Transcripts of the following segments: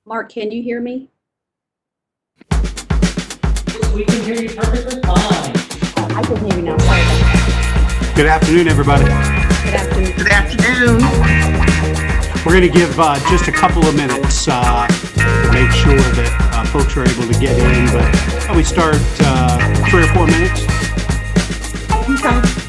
Mark, can you hear me? We can hear you perfectly fine. I can hear you now. Sorry about that. Good afternoon, everybody. Good afternoon. Good afternoon. We're going to give just a couple of minutes to make sure that folks are able to get in, but we start 3 or 4 minutes. Okay.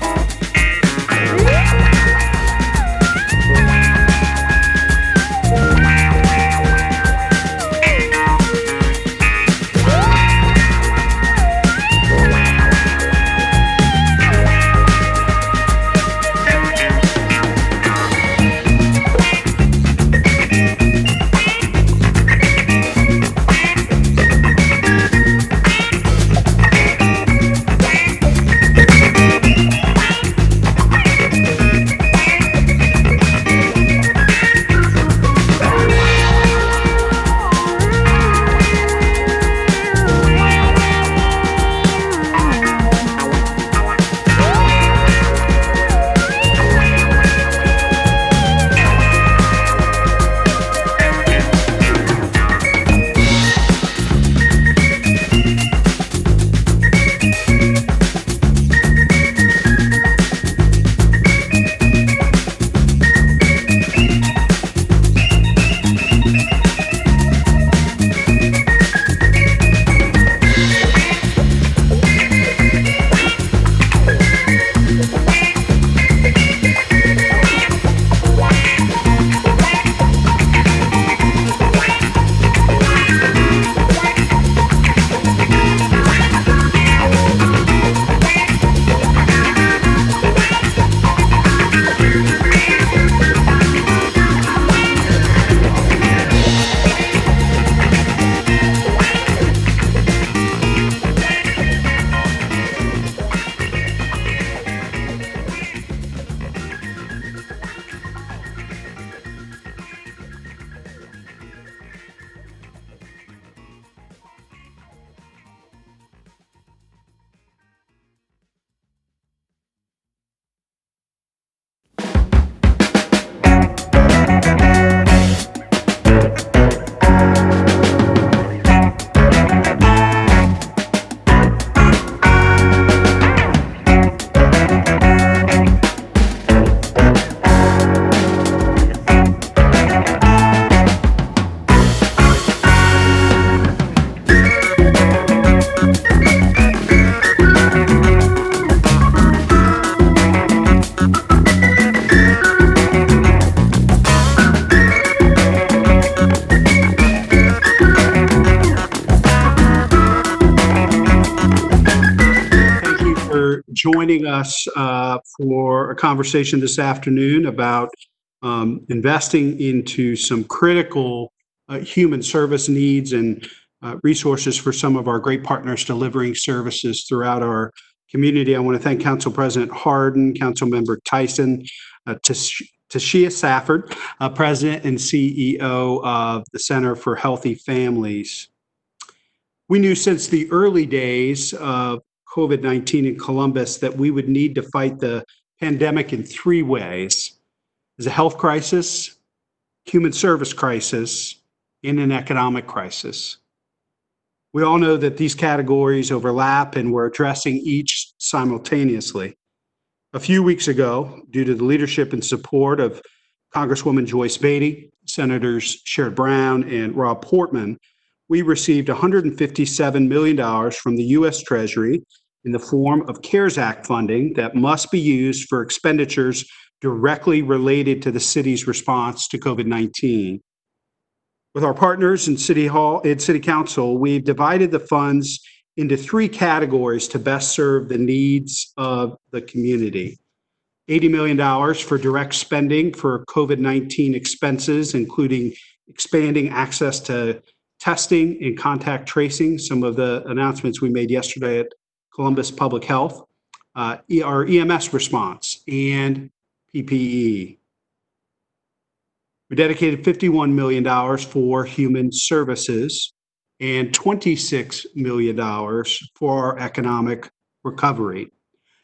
Joining us for a conversation this afternoon about investing into some critical human service needs and resources for some of our great partners delivering services throughout our community. I want to thank Council President Hardin, Councilmember Tyson, Tashia Safford, President and CEO of the Center for Healthy Families. We knew since the early days of COVID-19 in Columbus that we would need to fight the pandemic in 3 ways: as a health crisis, human service crisis, and an economic crisis. We all know that these categories overlap and we're addressing each simultaneously. A few weeks ago, due to the leadership and support of Congresswoman Joyce Beatty, Senators Sherrod Brown and Rob Portman, we received $157 million from the U.S. Treasury in the form of CARES Act funding that must be used for expenditures directly related to the city's response to COVID-19. With our partners in City Council, we've divided the funds into 3 categories to best serve the needs of the community. $80 million for direct spending for COVID-19 expenses, including expanding access to testing and contact tracing, some of the announcements we made yesterday at Columbus Public Health, our EMS response, and PPE. We dedicated $51 million for human services and $26 million for our economic recovery.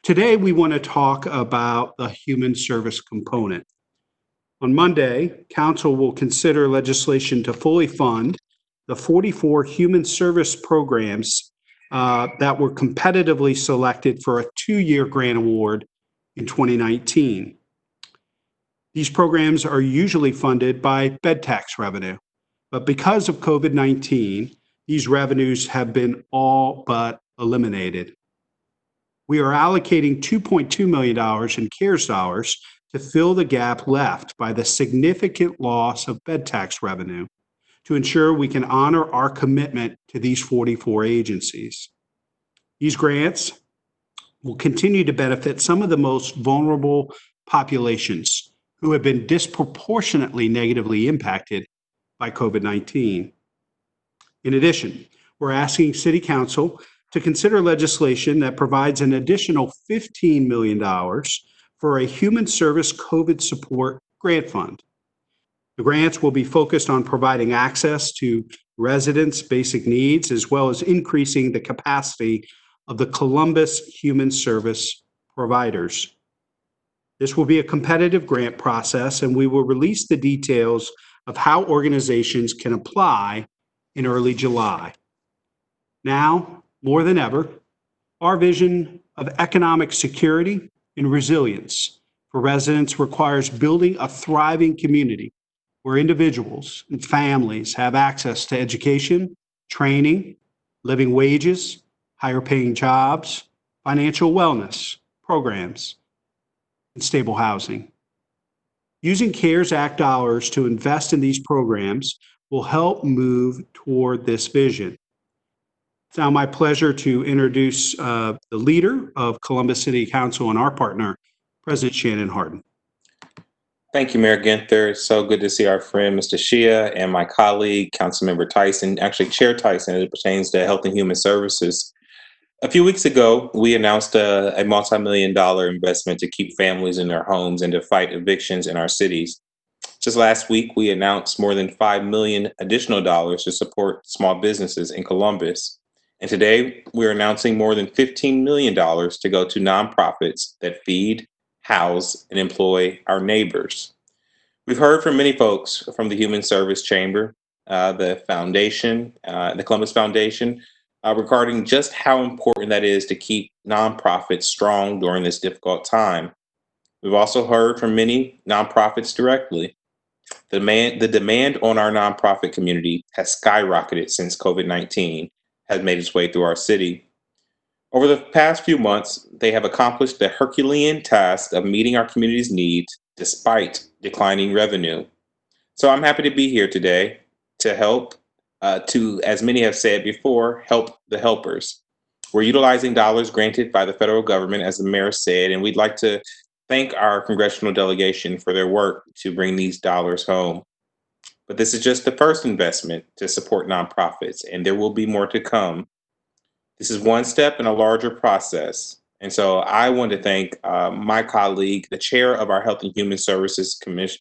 Today, we want to talk about the human service component. On Monday, Council will consider legislation to fully fund the 44 human service programs that were competitively selected for a 2-year grant award in 2019. These programs are usually funded by bed tax revenue, but because of COVID-19, these revenues have been all but eliminated. We are allocating $2.2 million in CARES dollars to fill the gap left by the significant loss of bed tax revenue to ensure we can honor our commitment to these 44 agencies. These grants will continue to benefit some of the most vulnerable populations who have been disproportionately negatively impacted by COVID-19. In addition, we're asking City Council to consider legislation that provides an additional $15 million for a human service COVID support grant fund. The grants will be focused on providing access to residents' basic needs, as well as increasing the capacity of the Columbus human service providers. This will be a competitive grant process, and we will release the details of how organizations can apply in early July. Now, more than ever, our vision of economic security and resilience for residents requires building a thriving community where individuals and families have access to education, training, living wages, higher paying jobs, financial wellness programs, and stable housing. Using CARES Act dollars to invest in these programs will help move toward this vision. It's now my pleasure to introduce the leader of Columbus City Council and our partner, President Shannon Hardin. Thank you, Mayor Ginther. It's so good to see our friend, Mr. Shia, and my colleague, Councilmember Tyson, actually Chair Tyson, as it pertains to Health and Human Services. A few weeks ago, we announced a multi-million-dollar investment to keep families in their homes and to fight evictions in our cities. Just last week, we announced more than $5 million additional dollars to support small businesses in Columbus. And today, we're announcing more than $15 million to go to nonprofits that feed, house, and employ our neighbors. We've heard from many folks from the Human Service Chamber, the foundation, the Columbus Foundation, regarding just how important that is to keep nonprofits strong during this difficult time. We've also heard from many nonprofits directly. The demand on our nonprofit community has skyrocketed since COVID-19 has made its way through our city. Over the past few months, they have accomplished the Herculean task of meeting our community's needs despite declining revenue. So I'm happy to be here today to help, as many have said before, help the helpers. We're utilizing dollars granted by the federal government, as the mayor said, and we'd like to thank our congressional delegation for their work to bring these dollars home. But this is just the first investment to support nonprofits, and there will be more to come. This is one step in a larger process. And so I want to thank my colleague, the chair of our Health and Human Services Committee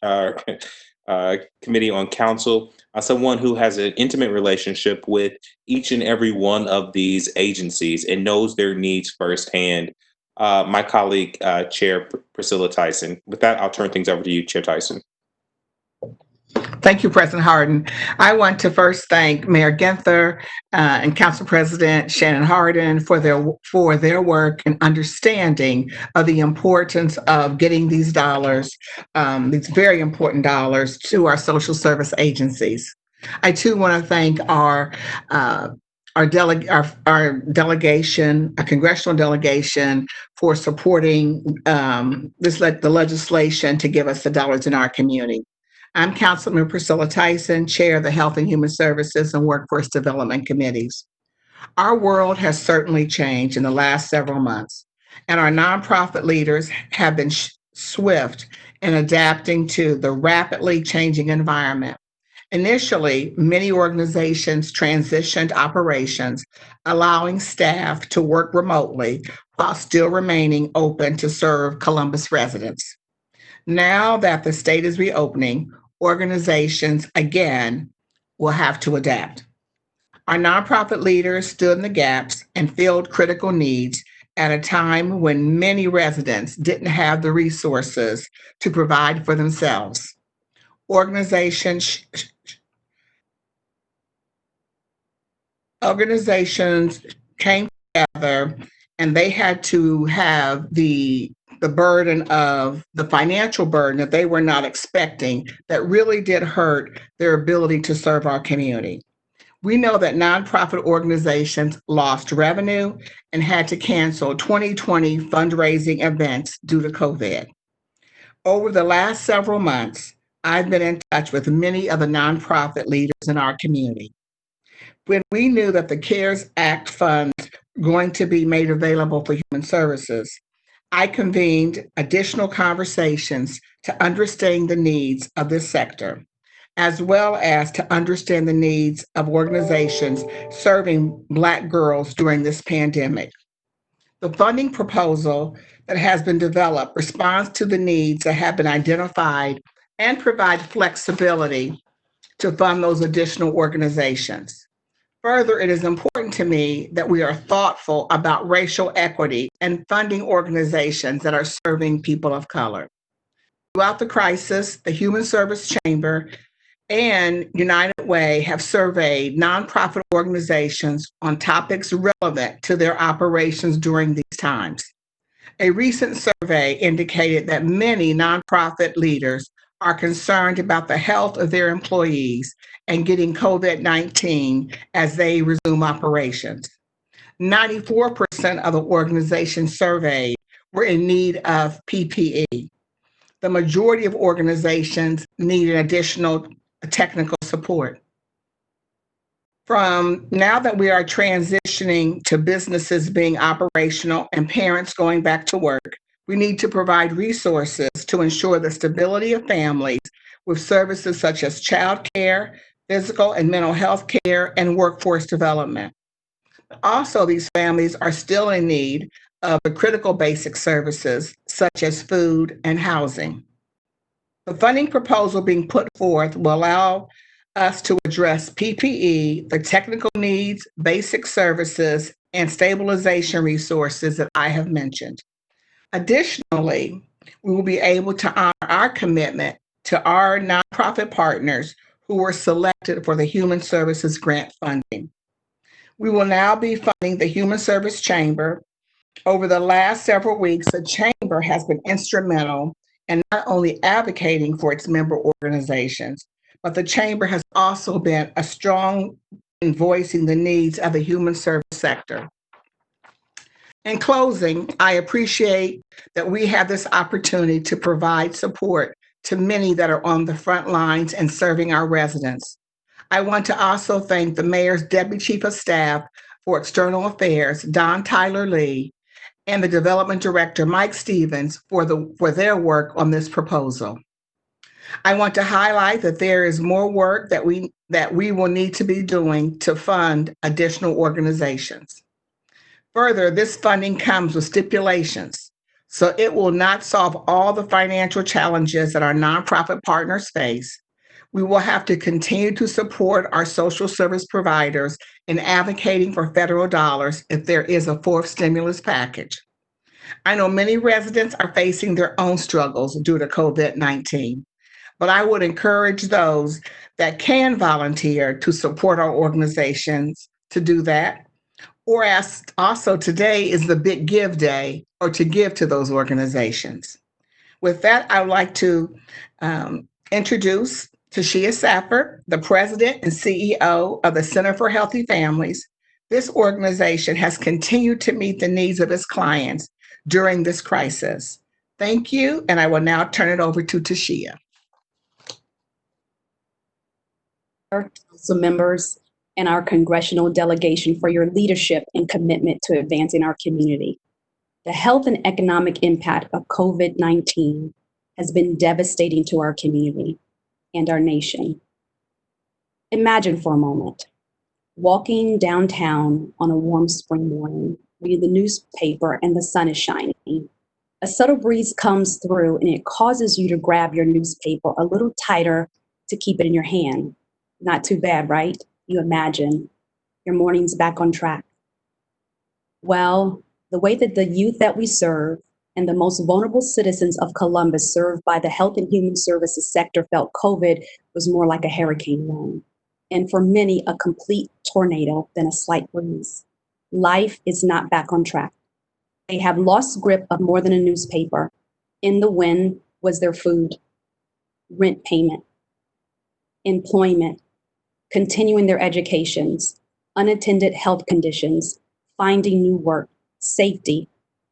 on Council, someone who has an intimate relationship with each and every one of these agencies and knows their needs firsthand. My colleague, Chair Priscilla Tyson. With that, I'll turn things over to you, Chair Tyson. Thank you, President Hardin. I want to first thank Mayor Ginther and Council President Shannon Hardin for their work and understanding of the importance of getting these dollars, these very important dollars, to our social service agencies. I too want to thank our delegation, a congressional delegation, for supporting the legislation to give us the dollars in our community. I'm Councilmember Priscilla Tyson, Chair of the Health and Human Services and Workforce Development Committees. Our world has certainly changed in the last several months, and our nonprofit leaders have been swift in adapting to the rapidly changing environment. Initially, many organizations transitioned operations, allowing staff to work remotely while still remaining open to serve Columbus residents. Now that the state is reopening, organizations again will have to adapt. Our nonprofit leaders stood in the gaps and filled critical needs at a time when many residents didn't have the resources to provide for themselves. Organizations organizations came together and they had to have the burden of the financial burden that they were not expecting that really did hurt their ability to serve our community. We know that nonprofit organizations lost revenue and had to cancel 2020 fundraising events due to COVID. Over the last several months, I've been in touch with many of the nonprofit leaders in our community. When we knew that the CARES Act funds were going to be made available for human services, I convened additional conversations to understand the needs of this sector, as well as to understand the needs of organizations serving Black girls during this pandemic. The funding proposal that has been developed responds to the needs that have been identified and provide flexibility to fund those additional organizations. Further, it is important to me that we are thoughtful about racial equity and funding organizations that are serving people of color. Throughout the crisis, the Human Service Chamber and United Way have surveyed nonprofit organizations on topics relevant to their operations during these times. A recent survey indicated that many nonprofit leaders are concerned about the health of their employees and getting COVID-19 as they resume operations. 94% of the organizations surveyed were in need of PPE. The majority of organizations needed additional technical support. From now that we are transitioning to businesses being operational and parents going back to work, we need to provide resources to ensure the stability of families with services such as child care, physical and mental health care, and workforce development. Also, these families are still in need of the critical basic services such as food and housing. The funding proposal being put forth will allow us to address PPE, the technical needs, basic services, and stabilization resources that I have mentioned. Additionally, we will be able to honor our commitment to our nonprofit partners who were selected for the Human Services Grant funding. We will now be funding the Human Service Chamber. Over the last several weeks, the Chamber has been instrumental in not only advocating for its member organizations, but the Chamber has also been a strong in voicing the needs of the human service sector. In closing, I appreciate that we have this opportunity to provide support to many that are on the front lines and serving our residents. I want to also thank the Mayor's Deputy Chief of Staff for External Affairs, Don Tyler Lee, and the Development Director, Mike Stevens, for their work on this proposal. I want to highlight that there is more work that we will need to be doing to fund additional organizations. Further, this funding comes with stipulations, so it will not solve all the financial challenges that our nonprofit partners face. We will have to continue to support our social service providers in advocating for federal dollars if there is a fourth stimulus package. I know many residents are facing their own struggles due to COVID-19, but I would encourage those that can volunteer to support our organizations to do that. Or as also today is the Big Give Day, or to give to those organizations. With that, I would like to introduce Tashia Safford, the President and CEO of the Center for Healthy Families. This organization has continued to meet the needs of its clients during this crisis. Thank you, and I will now turn it over to Tashia. Council members and our congressional delegation for your leadership and commitment to advancing our community. The health and economic impact of COVID-19 has been devastating to our community and our nation. Imagine for a moment, walking downtown on a warm spring morning, reading the newspaper and the sun is shining. A subtle breeze comes through and it causes you to grab your newspaper a little tighter to keep it in your hand. Not too bad, right? You imagine your morning's back on track. Well, the way that the youth that we serve and the most vulnerable citizens of Columbus served by the Health and Human Services sector felt COVID was more like a hurricane warning. and for many, a complete tornado than a slight breeze. Life is not back on track. They have lost grip of more than a newspaper. In the wind was their food, rent payment, employment, continuing their educations, unattended health conditions, finding new work, safety,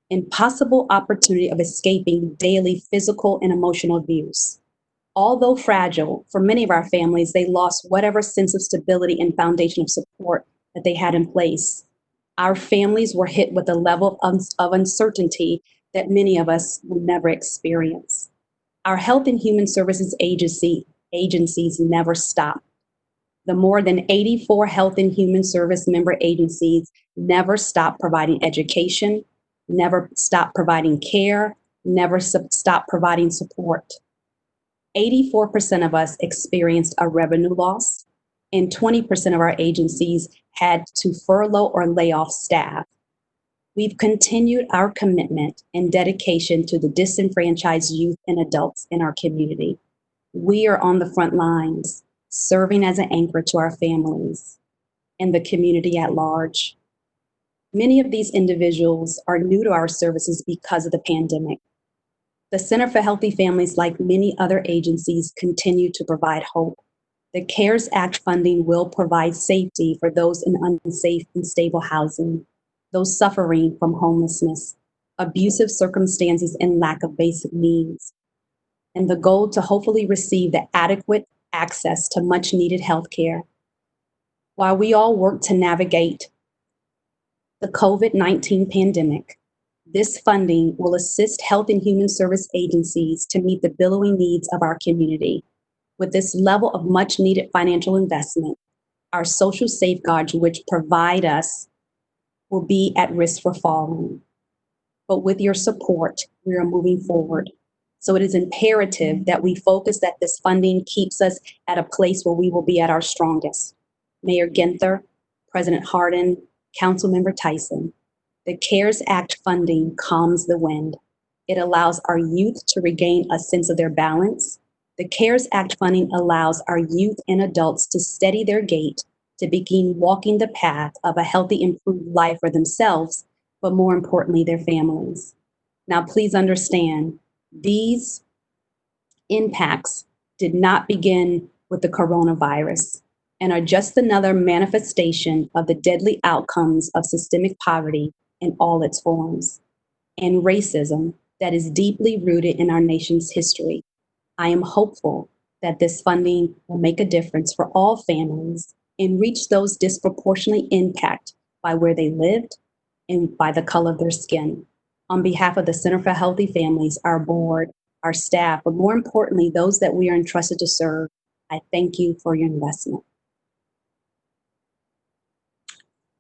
and possible opportunity of escaping daily physical and emotional abuse. Although fragile, for many of our families, they lost whatever sense of stability and foundation of support that they had in place. Our families were hit with a level of uncertainty that many of us will never experience. Our Health and Human Services agencies never stop. The more than 84 Health and Human Service member agencies never stop providing education, never stop providing care, never stop providing support. 84% of us experienced a revenue loss, and 20% of our agencies had to furlough or lay off staff. We've continued our commitment and dedication to the disenfranchised youth and adults in our community. We are on the front lines, serving as an anchor to our families and the community at large. Many of these individuals are new to our services because of the pandemic. The Center for Healthy Families, like many other agencies, continue to provide hope. The CARES Act funding will provide safety for those in unsafe and stable housing, those suffering from homelessness, abusive circumstances, and lack of basic needs, and the goal to hopefully receive the adequate access to much needed health care. While we all work to navigate the COVID-19 pandemic, this funding will assist Health and Human Service agencies to meet the billowing needs of our community. With this level of much needed financial investment, our social safeguards which provide us will be at risk for falling. But with your support, we are moving forward. So it is imperative that we focus that this funding keeps us at a place where we will be at our strongest. Mayor Ginther, President Hardin, Councilmember Tyson, the CARES Act funding calms the wind. It allows our youth to regain a sense of their balance. The CARES Act funding allows our youth and adults to steady their gait, to begin walking the path of a healthy, improved life for themselves, but more importantly, their families. Now, please understand, these impacts did not begin with the coronavirus and are just another manifestation of the deadly outcomes of systemic poverty in all its forms, and racism that is deeply rooted in our nation's history. I am hopeful that this funding will make a difference for all families and reach those disproportionately impacted by where they lived and by the color of their skin. On behalf of the Center for Healthy Families, our board, our staff, but more importantly, those that we are entrusted to serve, I thank you for your investment.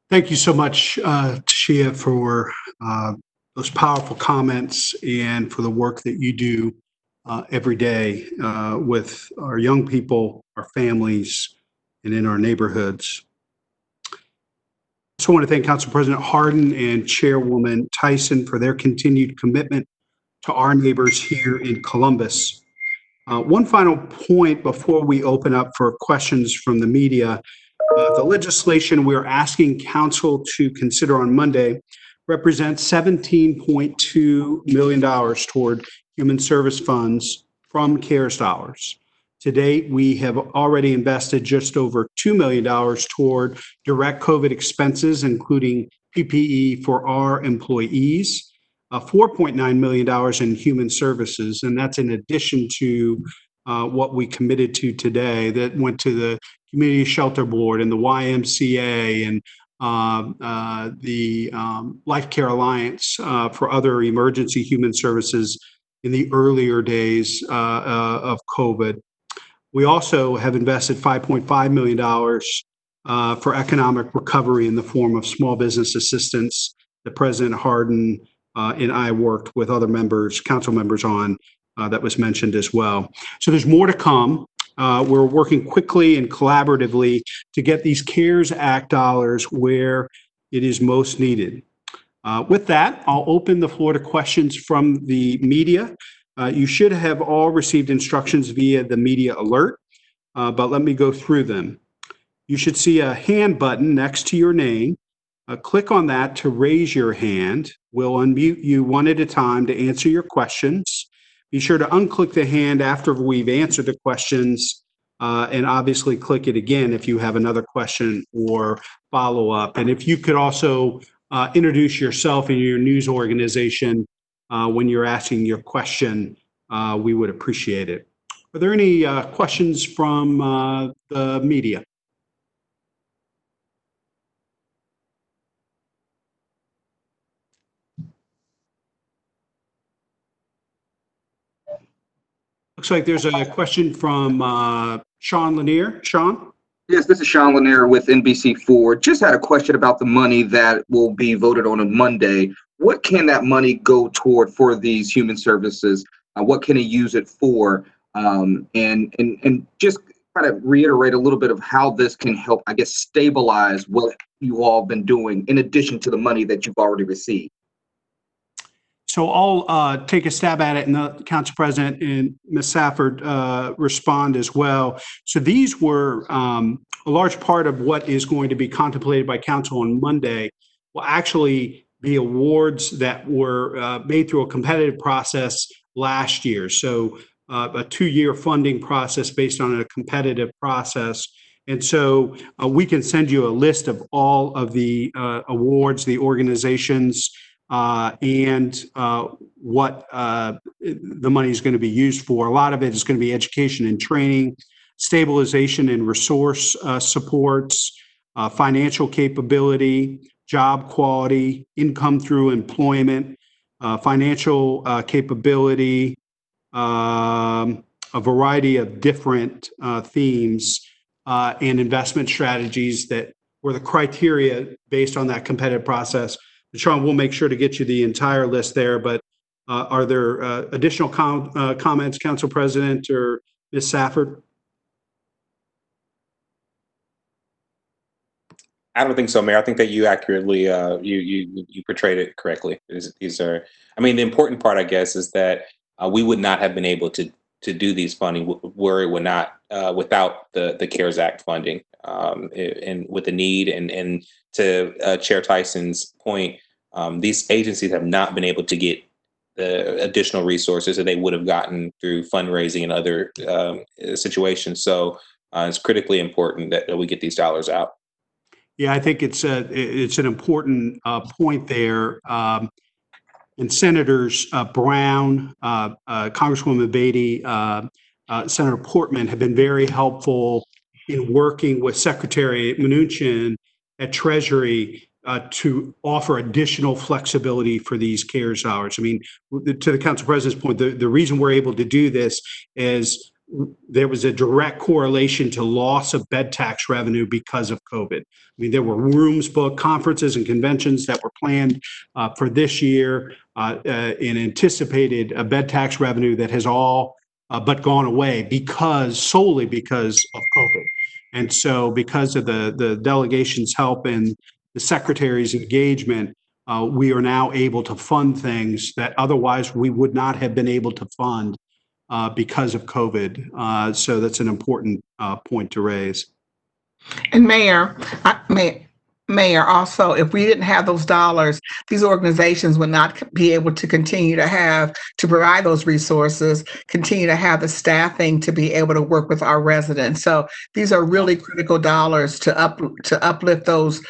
Thank you so much, Shia, for those powerful comments and for the work that you do every day with our young people, our families, and in our neighborhoods. I also want to thank Council President Hardin and Chairwoman Tyson for their continued commitment to our neighbors here in Columbus. One final point before we open up for questions from the media. The legislation we're asking Council to consider on Monday represents $17.2 million toward human service funds from CARES dollars. To date, we have already invested just over $2 million toward direct COVID expenses, including PPE for our employees, $4.9 million in human services, and that's in addition to what we committed to today that went to the Community Shelter Board and the YMCA and the Life Care Alliance for other emergency human services in the earlier days of COVID. We also have invested $5.5 million for economic recovery in the form of small business assistance that President Hardin and I worked with other members, council members on that was mentioned as well. So there's more to come. We're working quickly and collaboratively to get these CARES Act dollars where it is most needed. With that, I'll open the floor to questions from the media. You should have all received instructions via the media alert, but let me go through them. you should see a hand button next to your name. Click on that to raise your hand. We'll unmute you one at a time to answer your questions. Be sure to unclick the hand after we've answered the questions, and obviously click it again if you have another question or follow-up. And if you could also introduce yourself and your news organization when you're asking your question, we would appreciate it. Are there any questions from the media? Looks like there's a question from Sean Lanier. Sean? Yes, this is Sean Lanier with NBC4. Just had a question about the money that will be voted on Monday. What can that money go toward for these human services? What can he use it for? And just kind of reiterate a little bit of how this can help, I guess, stabilize what you all have been doing in addition to the money that you've already received. So I'll take a stab at it, and the Council President and Ms. Safford respond as well. So these were a large part of what is going to be contemplated by Council on Monday will actually be awards that were made through a competitive process last year. So a 2-year funding process based on a competitive process. And so we can send you a list of all of the awards, the organizations, and what the money is going to be used for. A lot of it is going to be education and training, stabilization and resource supports, financial capability, job quality, income through employment, financial capability, a variety of different themes and investment strategies that were the criteria based on that competitive process. Sean, we'll make sure to get you the entire list there, but are there additional comments, Council President or Ms. Safford? I don't think so, Mayor. I think that you accurately you portrayed it correctly. These are, I mean, the important part, I guess, is that we would not have been able to do these funding were it would not without the CARES Act funding, and with the need and to Chair Tyson's point, these agencies have not been able to get the additional resources that they would have gotten through fundraising and other situations. So it's critically important that we get these dollars out. Yeah, I think it's an important point there. And Senators Brown, Congresswoman Beatty, Senator Portman have been very helpful in working with Secretary Mnuchin at Treasury to offer additional flexibility for these CARES dollars. I mean, to the Council President's point, the reason we're able to do this is there was a direct correlation to loss of bed tax revenue because of COVID. I mean, there were rooms booked, conferences and conventions that were planned for this year and anticipated a bed tax revenue that has all but gone away solely because of COVID. And so because of the delegation's help and the Secretary's engagement, we are now able to fund things that otherwise we would not have been able to fund because of COVID. So that's an important point to raise. And Mayor, also, if we didn't have those dollars, these organizations would not be able to continue to provide those resources, continue to have the staffing to be able to work with our residents. So these are really critical dollars to uplift those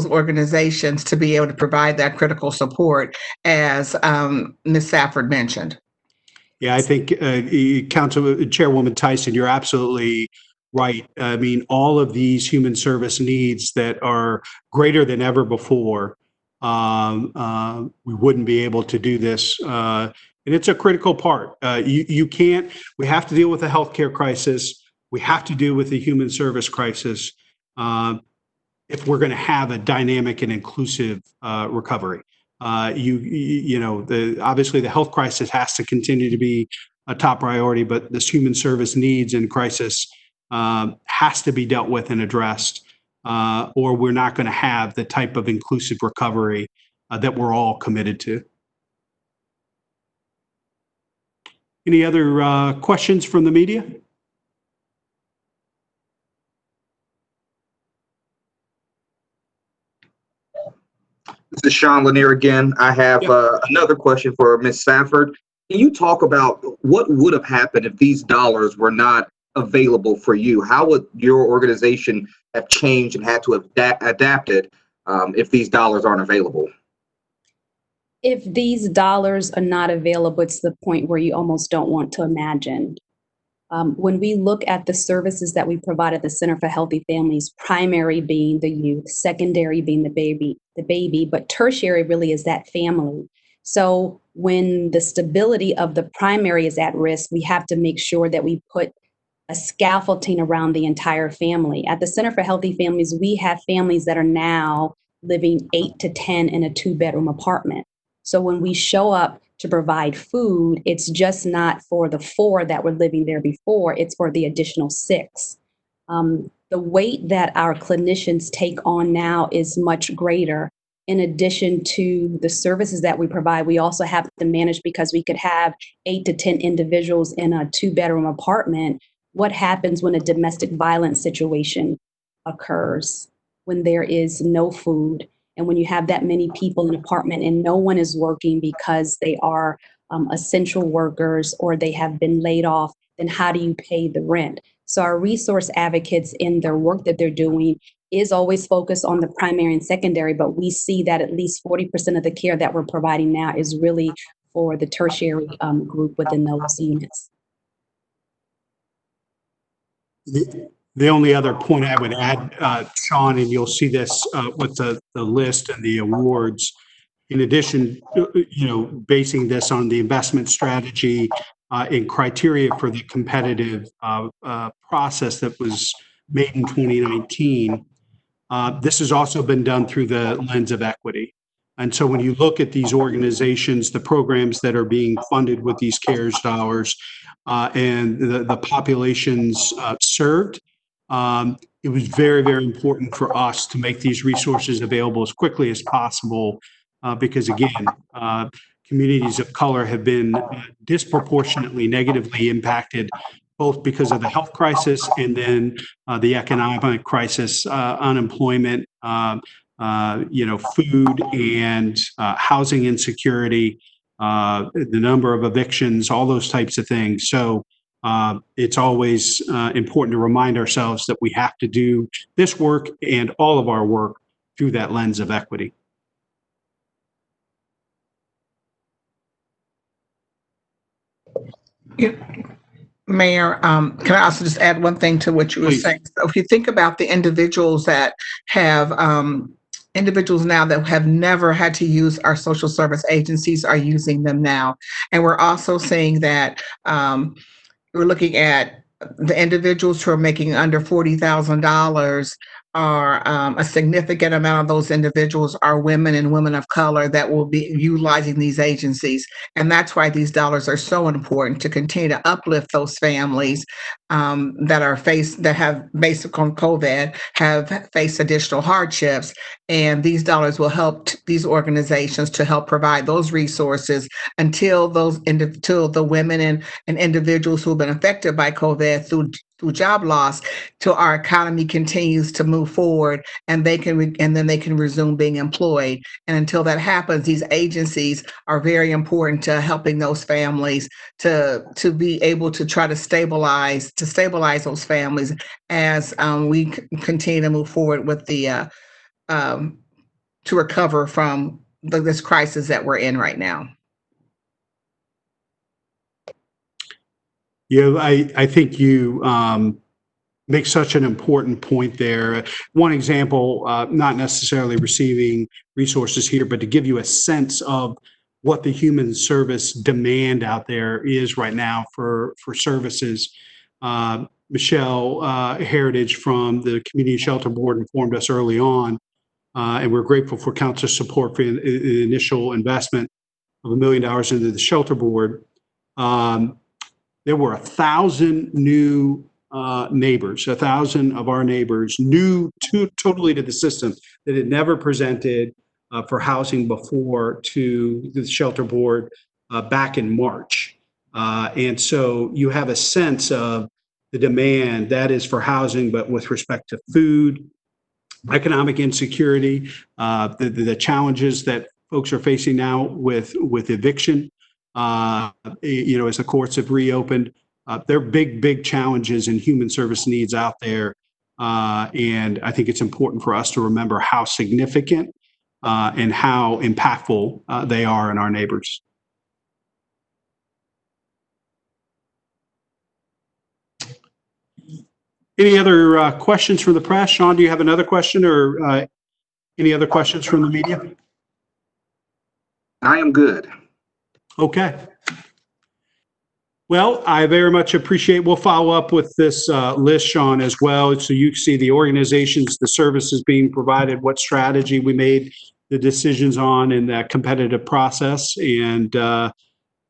organizations to be able to provide that critical support, as Ms. Safford mentioned. Yeah, I think Chairwoman Tyson, you're absolutely right. I mean, all of these human service needs that are greater than ever before, we wouldn't be able to do this. And it's a critical part. We have to deal with the healthcare crisis. We have to deal with the human service crisis if we're going to have a dynamic and inclusive recovery. Obviously the health crisis has to continue to be a top priority, but this human service needs and crisis has to be dealt with and addressed, or we're not going to have the type of inclusive recovery that we're all committed to. Any other questions from the media? This is Sean Lanier again. I have another question for Ms. Safford. Can you talk about what would have happened if these dollars were not available for you? How would your organization have changed and had to have adapted if these dollars aren't available? If these dollars are not available, it's the point where you almost don't want to imagine. When we look at the services that we provide at the Center for Healthy Families, primary being the youth, secondary being the baby, but tertiary really is that family. So when the stability of the primary is at risk, we have to make sure that we put a scaffolding around the entire family. At the Center for Healthy Families, we have families that are now living 8 to 10 in a 2-bedroom apartment. So when we show up to provide food, it's just not for the 4 that were living there before, it's for the additional 6. The weight that our clinicians take on now is much greater. In addition to the services that we provide, we also have to manage, because we could have 8 to 10 individuals in a 2-bedroom apartment. What happens when a domestic violence situation occurs, when there is no food, and when you have that many people in an apartment and no one is working because they are essential workers or they have been laid off, then how do you pay the rent? So our resource advocates in their work that they're doing is always focused on the primary and secondary, but we see that at least 40% of the care that we're providing now is really for the tertiary group within those units. The only other point I would add, Sean, and you'll see this with the list and the awards, in addition, basing this on the investment strategy and criteria for the competitive process that was made in 2019, this has also been done through the lens of equity. And so when you look at these organizations, the programs that are being funded with these CARES dollars and the populations served, it was very, very important for us to make these resources available as quickly as possible because, again, communities of color have been disproportionately negatively impacted, both because of the health crisis and then the economic crisis, unemployment, food and housing insecurity, the number of evictions, all those types of things. So it's always important to remind ourselves that we have to do this work and all of our work through that lens of equity. Yeah. Mayor, can I also just add one thing to what you were Please. saying? So if you think about the individuals that have individuals now that have never had to use our social service agencies are using them now. And we're also seeing that we're looking at the individuals who are making under $40,000 are a significant amount of those individuals are women and women of color that will be utilizing these agencies. And that's why these dollars are so important, to continue to uplift those families that have, based on COVID, have faced additional hardships. And these dollars will help these organizations to help provide those resources until the women and individuals who have been affected by COVID through job loss, till our economy continues to move forward and then they can resume being employed. And until that happens, these agencies are very important to helping those families to be able to try to stabilize those families as we continue to move forward with the to recover from this crisis that we're in right now. Yeah, I think you make such an important point there. One example, not necessarily receiving resources here, but to give you a sense of what the human service demand out there is right now for services. Michelle Heritage from the Community Shelter Board informed us early on, and we're grateful for council's support for the initial investment of $1 million into the shelter board. There were 1,000 new neighbors, 1,000 of our neighbors new totally to the system that had never presented for housing before to the shelter board back in March. And so you have a sense of the demand that is for housing, but with respect to food, economic insecurity, the challenges that folks are facing now with eviction, as the courts have reopened. There are big challenges and human service needs out there. And I think it's important for us to remember how significant and how impactful they are in our neighbors. Any other questions from the press? Sean, do you have another question or any other questions from the media? I am good. Okay. Well, I very much appreciate, we'll follow up with this list, Sean, as well, so you see the organizations, the services being provided, what strategy we made the decisions on in that competitive process, and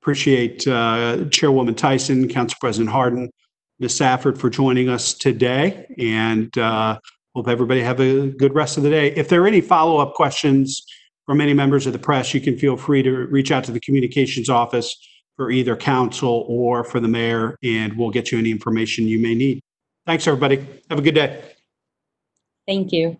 appreciate Chairwoman Tyson, Council President Hardin, Ms. Safford for joining us today, and hope everybody have a good rest of the day. If there are any follow-up questions from any members of the press, you can feel free to reach out to the communications office for either council or for the mayor, and we'll get you any information you may need. Thanks, everybody. Have a good day. Thank you.